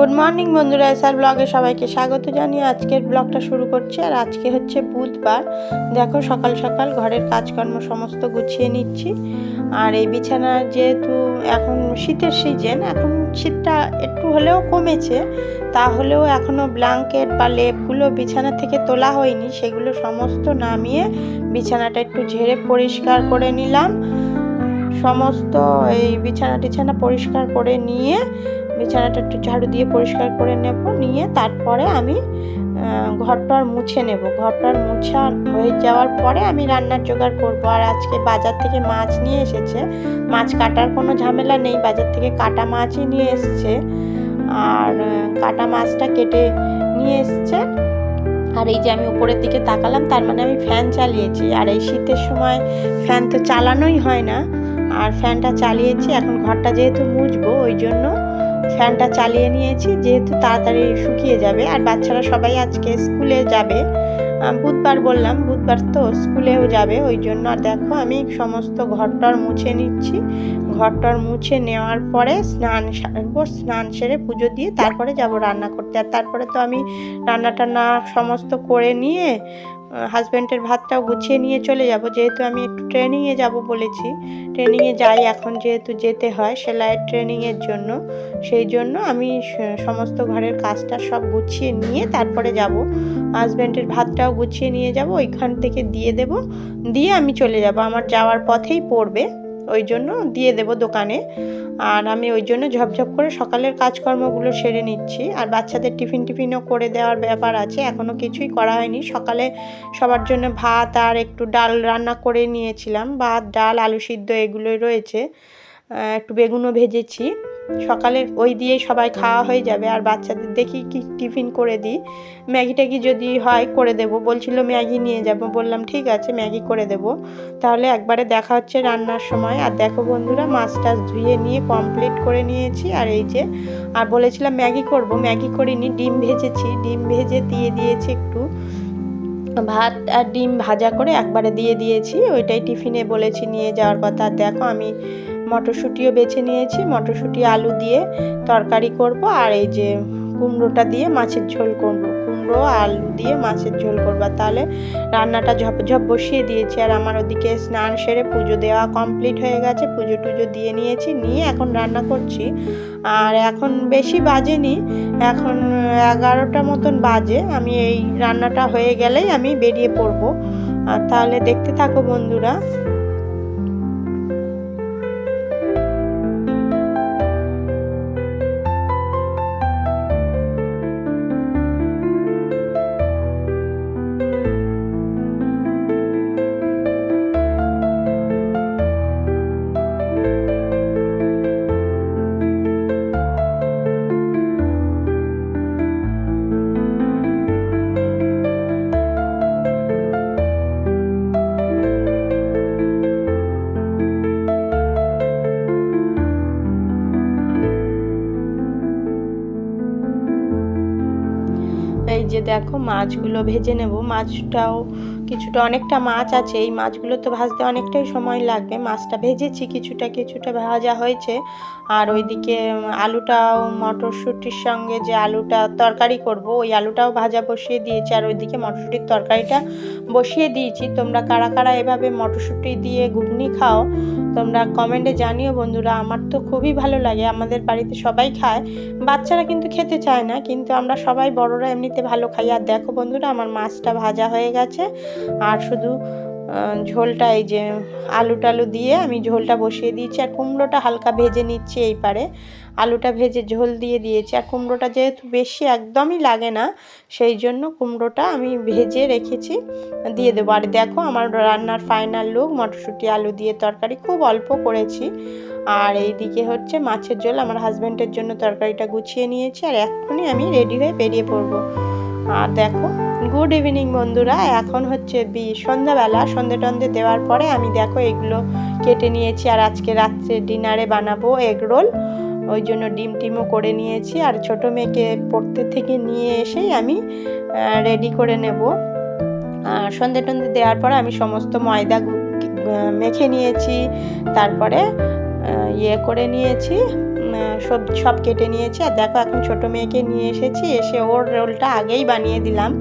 Good morning বন্ধুরা, SR ব্লগে সবাইকে স্বাগত জানিয়ে আজকের ব্লগটা শুরু করছি। আর আজকে হচ্ছে বুধবার। দেখো সকাল সকাল ঘরের কাজকর্ম সমস্ত গুছিয়ে নিচ্ছি। আর এই বিছানা যেহেতু এখন শীতের সিজন, এখন শীতটা একটু হলেও কমেছে, তাহলেও এখনও ব্ল্যাঙ্কেট বা লেপগুলো বিছানা থেকে তোলা হয়নি, সেগুলো সমস্ত নামিয়ে বিছানাটা একটু ঝেড়ে পরিষ্কার করে নিলাম। সমস্ত এই বিছানা পরিষ্কার করে নিয়ে বিছানাটা একটু ঝাড়ু দিয়ে পরিষ্কার করে নেব, নিয়ে তারপরে আমি ঘরটার মুছে নেব। ঘরটার মুছা হয়ে যাওয়ার পরে আমি রান্নার জোগাড় করব। আর আজকে বাজার থেকে মাছ নিয়ে এসেছে, মাছ কাটার কোনো ঝামেলা নেই, বাজার থেকে কাটা মাছই নিয়ে এসছে। আর কাটা মাছটা কেটে নিয়ে এসছে। আর এই যে আমি উপরের দিকে তাকালাম, তার মানে আমি ফ্যান চালিয়েছি। আর এই শীতের সময় ফ্যান তো চালানোই হয় না, আর ফ্যানটা চালিয়েছি। এখন ঘরটা যেহেতু মুছবো, ওই জন্য ফ্যানটা চালিয়ে নিয়েছি, যেহেতু তাড়াতাড়ি শুকিয়ে যাবে। আর বাচ্চারা সবাই আজকে স্কুলে যাবে, বুধবার বললাম, বুধবার তো স্কুলেও যাবে, ওই জন্য। আর দেখো আমি সমস্ত ঘরটার মুছে নিচ্ছি। ঘরটার মুছে নেওয়ার পরে স্নান সারবো, স্নান সেরে পুজো দিয়ে তারপরে যাব রান্না করতে। আর তারপরে তো আমি রান্না টান্না সমস্ত করে নিয়ে হাজব্যান্ডের ভাতটাও গুছিয়ে নিয়ে চলে যাব, যেহেতু আমি একটু ট্রেনিংয়ে যাব বলেছি। ট্রেনিংয়ে যাই এখন, যেহেতু যেতে হয় সেলাইয়ের ট্রেনিংয়ের জন্য, সেই জন্য আমি সমস্ত ঘরের কাজটা সব গুছিয়ে নিয়ে তারপরে যাব। হাজব্যান্ডের ভাতটাও গুছিয়ে নিয়ে যাব, ওইখান থেকে দিয়ে দেব, দিয়ে আমি চলে যাব। আমার যাওয়ার পথেই পড়বে, ওই জন্য দিয়ে দেব দোকানে। আর আমি ওই জন্য ঝপঝপ করে সকালের কাজকর্মগুলো সেরে নিচ্ছি। আর বাচ্চাদের টিফিনও করে দেওয়ার ব্যাপার আছে, এখনও কিছুই করা হয়নি। সকালে সবার জন্য ভাত আর একটু ডাল রান্না করে নিয়েছিলাম, ভাত ডাল আলু সিদ্ধ এগুলোই রয়েছে, একটু বেগুনও ভেজেছি। সকালে ওই দিয়েই সবাই খাওয়া হয়ে যাবে। আর বাচ্চাদের দেখি কি টিফিন করে দিই, ম্যাগি ট্যাগি যদি হয় করে দেব, বলছিল ম্যাগি নিয়ে যাব, বললাম ঠিক আছে ম্যাগি করে দেব। তাহলে একবারে দেখা হচ্ছে রান্নার সময়। আর দেখো বন্ধুরা, মাছ টাছ ধুয়ে নিয়ে কমপ্লিট করে নিয়েছি। আর এই যে, আর বলেছিলাম ম্যাগি করব, ম্যাগি করিনি, ডিম ভেজেছি, ডিম ভেজে দিয়ে দিয়েছি একটু ভাত আর ডিম ভাজা করে একবারে দিয়ে দিয়েছি, ওইটাই টিফিনে বলেছি নিয়ে যাওয়ার কথা। আর দেখো আমি মটরশুঁটিও বেছে নিয়েছি, মটরশুঁটি আলু দিয়ে তরকারি করব। আর এই যে কুমড়োটা দিয়ে মাছের ঝোল করব, কুমড়ো আলু দিয়ে মাছের ঝোল করবো। তাহলে রান্নাটা ঝপঝপ বসিয়ে দিয়েছি। আর আমার ওদিকে স্নান সেরে পুজো দেওয়া কমপ্লিট হয়ে গেছে, পুজো টুজো দিয়ে নিয়েছি, নিয়ে এখন রান্না করছি। আর এখন বেশি বাজেনি, এখন 11টা মতন বাজে। আমি এই রান্নাটা হয়ে গেলেই আমি বেরিয়ে পড়বো। আর তাহলে দেখতে থাকো বন্ধুরা। এই যে দেখো মাছগুলো ভেজে নেব, মাছটাও কিছুটা, অনেকটা মাছ আছে, এই মাছগুলো তো ভাজতে অনেকটাই সময় লাগবে। মাছটা ভেজেছি, কিছুটা ভাজা হয়েছে। আর ওইদিকে আলুটাও, মটরশুঁটির সঙ্গে যে আলুটা তরকারি করব, ওই আলুটাও ভাজা বসিয়ে দিয়েছি। আর ওইদিকে মটরশুঁটির তরকারিটা বসিয়ে দিয়েছি। তোমরা কারা কারা এভাবে মটরশুঁটি দিয়ে ঘুগনি খাও তোমরা কমেন্টে জানিও বন্ধুরা। আমার তো খুবই ভালো লাগে, আমাদের বাড়িতে সবাই খায়, বাচ্চারা কিন্তু খেতে চায় না, কিন্তু আমরা সবাই বড়রা এমনিতে ভালো খাই। আর দেখো বন্ধুরা, আমার মাছটা ভাজা হয়ে গেছে। আর শুধু ঝোলটা, এই যে আলু টালু দিয়ে আমি ঝোলটা বসিয়ে দিয়েছি। আর কুমড়োটা হালকা ভেজে নিচ্ছি, এই পারে আলুটা ভেজে ঝোল দিয়ে দিয়েছি। আর কুমড়োটা যেহেতু বেশি একদমই লাগে না, সেই জন্য কুমড়োটা আমি ভেজে রেখেছি, দিয়ে দেবো। আর দেখো আমার রান্নার ফাইনাল লুক, মটরশুঁটি আলু দিয়ে তরকারি, খুব অল্প করেছি। আর এইদিকে হচ্ছে মাছের ঝোল, আমার হাজব্যান্ডের জন্য তরকারিটা গুছিয়ে নিয়েছি। আর এক্ষুনি আমি রেডি হয়ে বেরিয়ে পড়বো। আর দেখো, গুড ইভিনিং বন্ধুরা, এখন হচ্ছে সন্ধ্যাবেলা, সন্ধে টন্ধে দেওয়ার পরে আমি দেখো এগুলো কেটে নিয়েছি। আর আজকে রাত্রে ডিনারে বানাবো এগ রোল, ওই জন্য ডিম টিমও করে নিয়েছি। আর ছোটো মেয়েকে পড়তে থেকে নিয়ে এসেই আমি রেডি করে নেব। আর সন্ধে টন্ধে দেওয়ার পরে আমি সমস্ত ময়দা মেখে নিয়েছি, তারপরে করে নিয়েছি, সব কেটে নিয়েছি। আর দেখো এখন ছোটো মেয়েকে নিয়ে এসেছি, এসে ওর রোলটা আগেই বানিয়ে দিলাম,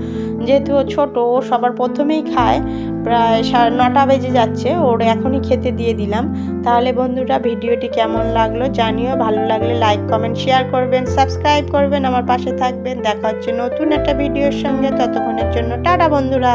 যেহেতু ও ছোটো, ও সবার প্রথমেই খায়। প্রায় 9:30 বেজে যাচ্ছে, ওর এখনই খেতে দিয়ে দিলাম। তাহলে বন্ধুরা ভিডিওটি কেমন লাগলো জানিও, ভালো লাগলে লাইক কমেন্ট শেয়ার করবেন, সাবস্ক্রাইব করবেন, আমার পাশে থাকবেন। দেখা হচ্ছে নতুন একটা ভিডিওর সঙ্গে, ততক্ষণের জন্য টাটা বন্ধুরা।